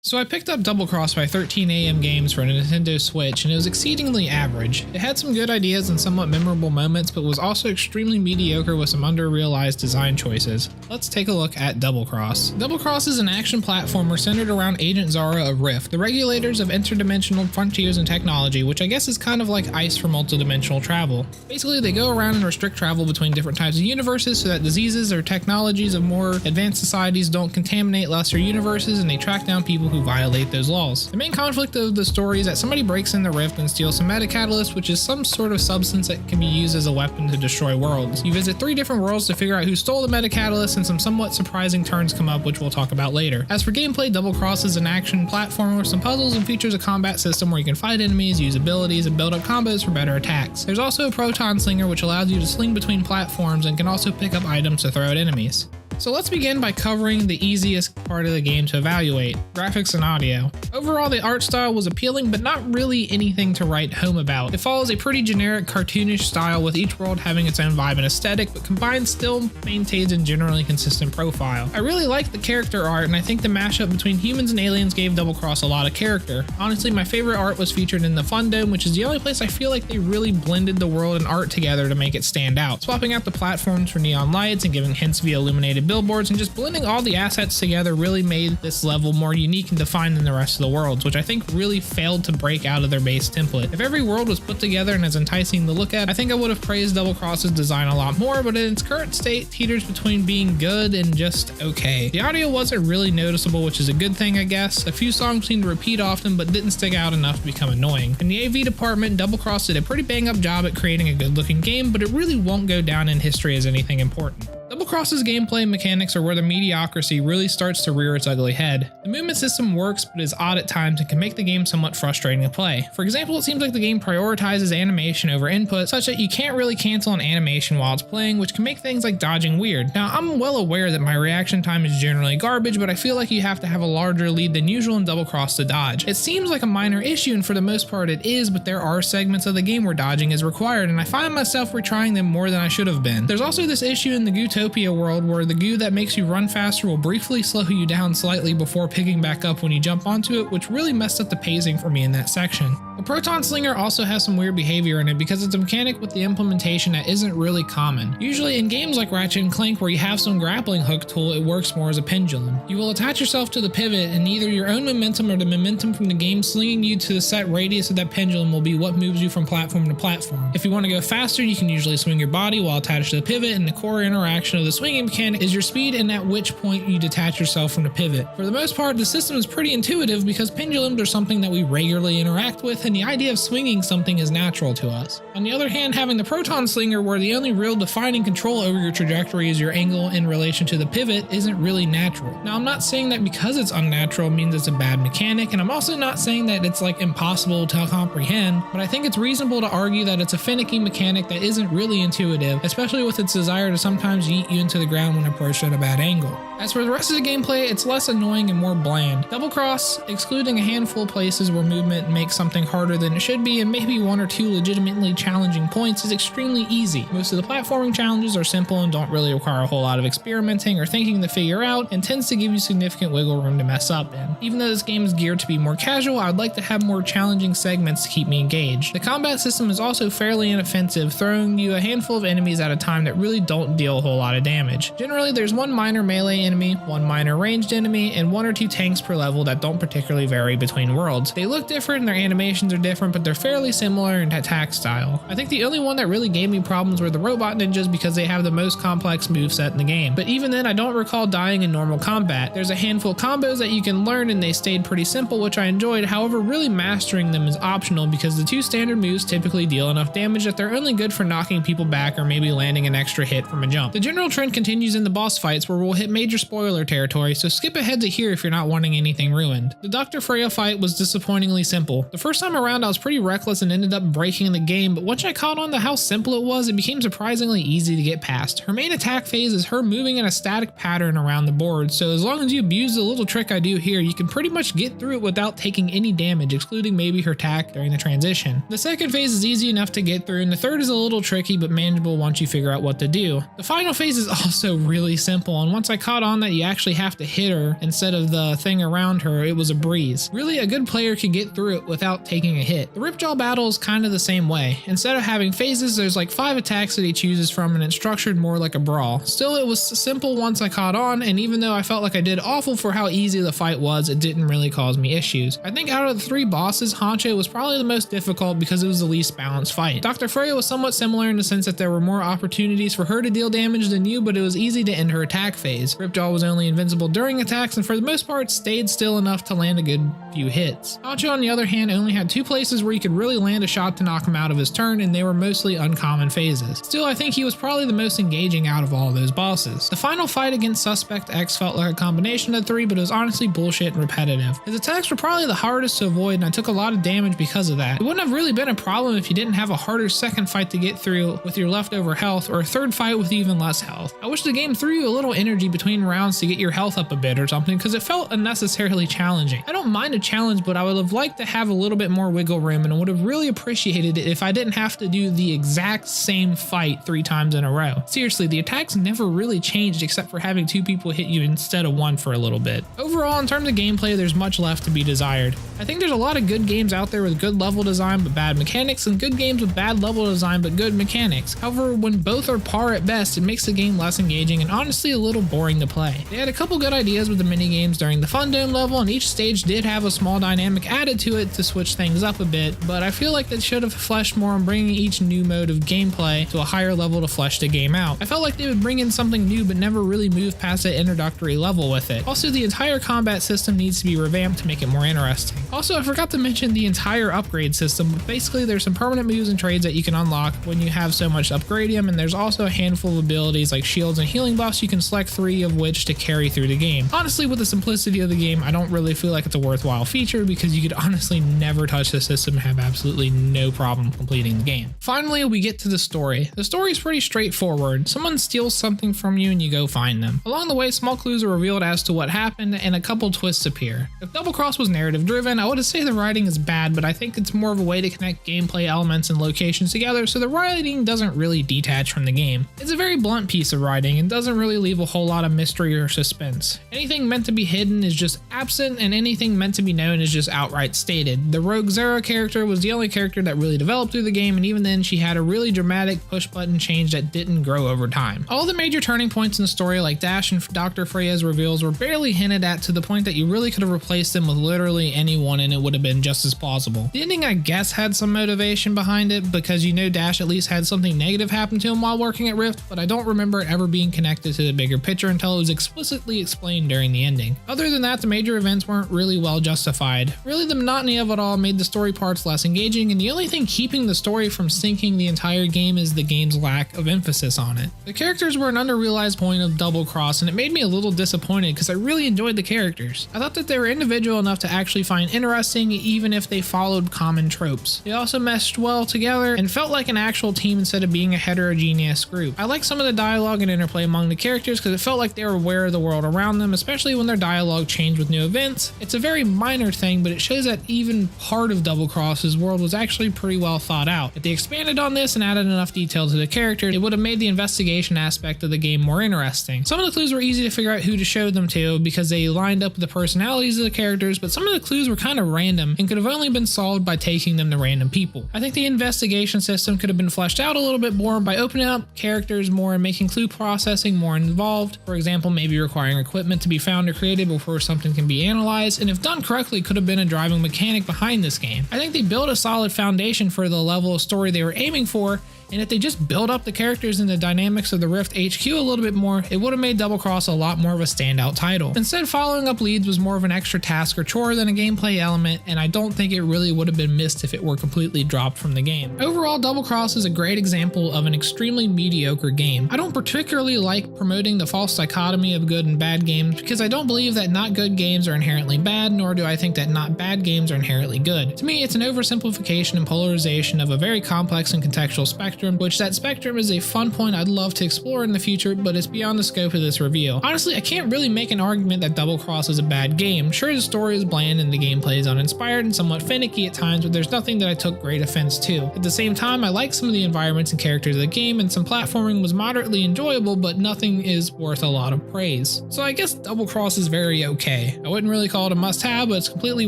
So I picked up Double Cross by 13 AM Games for a Nintendo Switch, and it was exceedingly average. It had some good ideas and somewhat memorable moments, but was also extremely mediocre with some under-realized design choices. Let's take a look at Double Cross. Double Cross is an action platformer centered around Agent Zahra of R.I.F.T, the regulators of interdimensional frontiers and technology, which I guess is kind of like ICE for multidimensional travel. Basically, they go around and restrict travel between different types of universes so that diseases or technologies of more advanced societies don't contaminate lesser universes, and they track down people who violate those laws. The main conflict of the story is that somebody breaks in the Rift and steals some metacatalyst, which is some sort of substance that can be used as a weapon to destroy worlds. You visit 3 different worlds to figure out who stole the metacatalyst, and some somewhat surprising turns come up, which we'll talk about later. As for gameplay, Double Cross is an action platformer with some puzzles and features a combat system where you can fight enemies, use abilities, and build up combos for better attacks. There's also a proton slinger, which allows you to sling between platforms and can also pick up items to throw at enemies. So let's begin by covering the easiest part of the game to evaluate, graphics and audio. Overall, the art style was appealing, but not really anything to write home about. It follows a pretty generic cartoonish style, with each world having its own vibe and aesthetic, but combined still maintains a generally consistent profile. I really like the character art, and I think the mashup between humans and aliens gave Double Cross a lot of character. Honestly, my favorite art was featured in the Fun Dome, which is the only place I feel like they really blended the world and art together to make it stand out, swapping out the platforms for neon lights and giving hints via illuminated billboards, and just blending all the assets together really made this level more unique and defined than the rest of the worlds, which I think really failed to break out of their base template. If every world was put together and as enticing to look at, I think I would have praised Double Cross's design a lot more, but in its current state, teeters between being good and just okay. The audio wasn't really noticeable, which is a good thing, I guess. A few songs seemed to repeat often, but didn't stick out enough to become annoying. In the AV department, Double Cross did a pretty bang up job at creating a good looking game, but it really won't go down in history as anything important. Double Cross's gameplay mechanics are where the mediocrity really starts to rear its ugly head. The movement system works, but is odd at times and can make the game somewhat frustrating to play. For example, it seems like the game prioritizes animation over input, such that you can't really cancel an animation while it's playing, which can make things like dodging weird. Now, I'm well aware that my reaction time is generally garbage, but I feel like you have to have a larger lead than usual in Double Cross to dodge. It seems like a minor issue, and for the most part it is, but there are segments of the game where dodging is required, and I find myself retrying them more than I should have been. There's also this issue in the Utopia world where the goo that makes you run faster will briefly slow you down slightly before picking back up when you jump onto it, which really messed up the pacing for me in that section. The Proton Slinger also has some weird behavior in it because it's a mechanic with the implementation that isn't really common. Usually in games like Ratchet & Clank, where you have some grappling hook tool, it works more as a pendulum. You will attach yourself to the pivot, and either your own momentum or the momentum from the game slinging you to the set radius of that pendulum will be what moves you from platform to platform. If you want to go faster, you can usually swing your body while attached to the pivot, and the core interaction of the swinging mechanic is your speed and at which point you detach yourself from the pivot. For the most part, the system is pretty intuitive because pendulums are something that we regularly interact with, and the idea of swinging something is natural to us. On the other hand, having the Proton Slinger, where the only real defining control over your trajectory is your angle in relation to the pivot, isn't really natural. Now, I'm not saying that because it's unnatural means it's a bad mechanic, and I'm also not saying that it's like impossible to comprehend, but I think it's reasonable to argue that it's a finicky mechanic that isn't really intuitive, especially with its desire to sometimes yeet you into the ground when approached at a bad angle. As for the rest of the gameplay, it's less annoying and more bland. Double Cross, excluding a handful of places where movement makes something harder than it should be and maybe 1 or 2 legitimately challenging points, is extremely easy. Most of the platforming challenges are simple and don't really require a whole lot of experimenting or thinking to figure out, and tends to give you significant wiggle room to mess up in. Even though this game is geared to be more casual, I'd like to have more challenging segments to keep me engaged. The combat system is also fairly inoffensive, throwing you a handful of enemies at a time that really don't deal a whole lot of damage. Generally, there's 1 minor melee enemy, 1 minor ranged enemy, and 1 or 2 tanks per level that don't particularly vary between worlds. They look different and their animations are different, but they're fairly similar in attack style. I think the only one that really gave me problems were the robot ninjas because they have the most complex moveset in the game. But even then, I don't recall dying in normal combat. There's a handful of combos that you can learn and they stayed pretty simple, which I enjoyed. However, really mastering them is optional because the 2 standard moves typically deal enough damage that they're only good for knocking people back or maybe landing an extra hit from a jump. The general trend continues in the boss fights, where we'll hit major spoiler territory, so skip ahead to here if you're not wanting anything ruined. The Dr. Freya fight was disappointingly simple. The first time around I was pretty reckless and ended up breaking the game, but once I caught on to how simple it was, it became surprisingly easy to get past. Her main attack phase is her moving in a static pattern around the board, so as long as you abuse the little trick I do here, you can pretty much get through it without taking any damage, excluding maybe her attack during the transition. The second phase is easy enough to get through, and the third is a little tricky but manageable once you figure out what to do. The final phase phase is also really simple, and once I caught on that you actually have to hit her instead of the thing around her, it was a breeze. Really, a good player could get through it without taking a hit. The Ripjaw battle is kind of the same way. Instead of having phases, there's like 5 attacks that he chooses from, and it's structured more like a brawl. Still, it was simple once I caught on, and even though I felt like I did awful for how easy the fight was, it didn't really cause me issues. I think out of the 3 bosses, Honcho was probably the most difficult because it was the least balanced fight. Dr. Freya was somewhat similar in the sense that there were more opportunities for her to deal damage than you, but it was easy to end her attack phase. Ripjaw was only invincible during attacks, and for the most part stayed still enough to land a good few hits. Honcho, on the other hand, only had 2 places where you could really land a shot to knock him out of his turn, and they were mostly uncommon phases. Still, I think he was probably the most engaging out of all of those bosses. The final fight against Suspect X felt like a combination of the 3, but it was honestly bullshit and repetitive. His attacks were probably the hardest to avoid, and I took a lot of damage because of that. It wouldn't have really been a problem if you didn't have a harder second fight to get through with your leftover health, or a third fight with even less health. I wish the game threw you a little energy between rounds to get your health up a bit or something, because it felt unnecessarily challenging. I don't mind a challenge, but I would have liked to have a little bit more wiggle room, and I would have really appreciated it if I didn't have to do the exact same fight 3 times in a row. Seriously, the attacks never really changed except for having 2 people hit you instead of 1 for a little bit. Overall, in terms of gameplay, there's much left to be desired. I think there's a lot of good games out there with good level design but bad mechanics, and good games with bad level design but good mechanics. However, when both are par at best, it makes the game less engaging and honestly a little boring to play. They had a couple good ideas with the minigames during the Fun Dome level, and each stage did have a small dynamic added to it to switch things up a bit, but I feel like they should have fleshed more on bringing each new mode of gameplay to a higher level to flesh the game out. I felt like they would bring in something new but never really move past that introductory level with it. Also, the entire combat system needs to be revamped to make it more interesting. Also, I forgot to mention the entire upgrade system, but basically there's some permanent moves and trades that you can unlock when you have so much upgradium, and there's also a handful of abilities like shields and healing buffs you can select 3 of which to carry through the game. Honestly, with the simplicity of the game, I don't really feel like it's a worthwhile feature because you could honestly never touch the system and have absolutely no problem completing the game. Finally, we get to the story. The story is pretty straightforward. Someone steals something from you and you go find them. Along the way, small clues are revealed as to what happened and a couple twists appear. If Double Cross was narrative driven, I would say the writing is bad, but I think it's more of a way to connect gameplay elements and locations together, so the writing doesn't really detach from the game. It's a very blunt piece of writing and doesn't really leave a whole lot of mystery or suspense. Anything meant to be hidden is just absent, and anything meant to be known is just outright stated. The rogue Zahra character was the only character that really developed through the game, and even then she had a really dramatic push button change that didn't grow over time. All the major turning points in the story like Dash and Dr. Freya's reveals were barely hinted at, to the point that you really could have replaced them with literally anyone and it would have been just as plausible. The ending, I guess, had some motivation behind it because you know Dash at least had something negative happen to him while working at Rift, but I don't remember it ever being connected to the bigger picture until it was explicitly explained during the ending. Other than that, the major events weren't really well justified. Really, the monotony of it all made the story parts less engaging, and the only thing keeping the story from sinking the entire game is the game's lack of emphasis on it. The characters were an underrealized point of Double Cross, and it made me a little disappointed because I really enjoyed the characters. I thought that they were individual enough to actually find interesting even if they followed common tropes. They also meshed well together and felt like an actual team instead of being a heterogeneous group. I like some of the dialogue and interplay among the characters because it felt like they were aware of the world around them, especially when their dialogue changed with new events. It's a very minor thing, but it shows that even part of Double Cross's world was actually pretty well thought out. If they expanded on this and added enough detail to the character, it would have made the investigation aspect of the game more interesting. Some of the clues were easy to figure out who to show them to because they lined up with the personalities of the characters, but some of the clues were kind of random and could have only been solved by taking them to random people. I think the investigation system could have been fleshed out a little bit more by opening up characters more and making clue processing more involved. For example, maybe requiring equipment to be found or created before something can be analyzed, and if done correctly, could have been a driving mechanic behind this game. I think they built a solid foundation for the level of story they were aiming for, and if they just build up the characters and the dynamics of the Rift HQ a little bit more, it would have made Double Cross a lot more of a standout title. Instead, following up leads was more of an extra task or chore than a gameplay element, and I don't think it really would have been missed if it were completely dropped from the game. Overall, Double Cross is a great example of an extremely mediocre game. I don't particularly like promoting the false dichotomy of good and bad games because I don't believe that not good games are inherently bad, nor do I think that not bad games are inherently good. To me, it's an oversimplification and polarization of a very complex and contextual spectrum spectrum, which that spectrum is a fun point I'd love to explore in the future, but it's beyond the scope of this review. Honestly, I can't really make an argument that Double Cross is a bad game. Sure, the story is bland and the gameplay is uninspired and somewhat finicky at times, but there's nothing that I took great offense to. At the same time, I like some of the environments and characters of the game, and some platforming was moderately enjoyable, but nothing is worth a lot of praise. So I guess Double Cross is very okay. I wouldn't really call it a must-have, but it's completely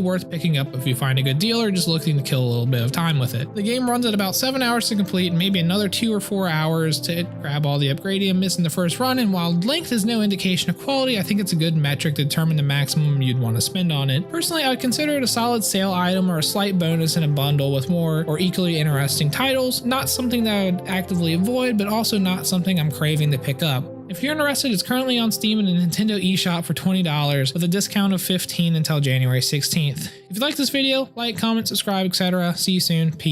worth picking up if you find a good deal or just looking to kill a little bit of time with it. The game runs at about 7 hours to complete and maybe another 2 or 4 hours to grab all the upgradium missed in the first run, and while length is no indication of quality, I think it's a good metric to determine the maximum you'd want to spend on it. Personally, I would consider it a solid sale item or a slight bonus in a bundle with more or equally interesting titles. Not something that I would actively avoid, but also not something I'm craving to pick up. If you're interested, it's currently on Steam in a Nintendo eShop for $20 with a discount of $15 until January 16th. If you like this video, like, comment, subscribe, etc. See you soon. Peace.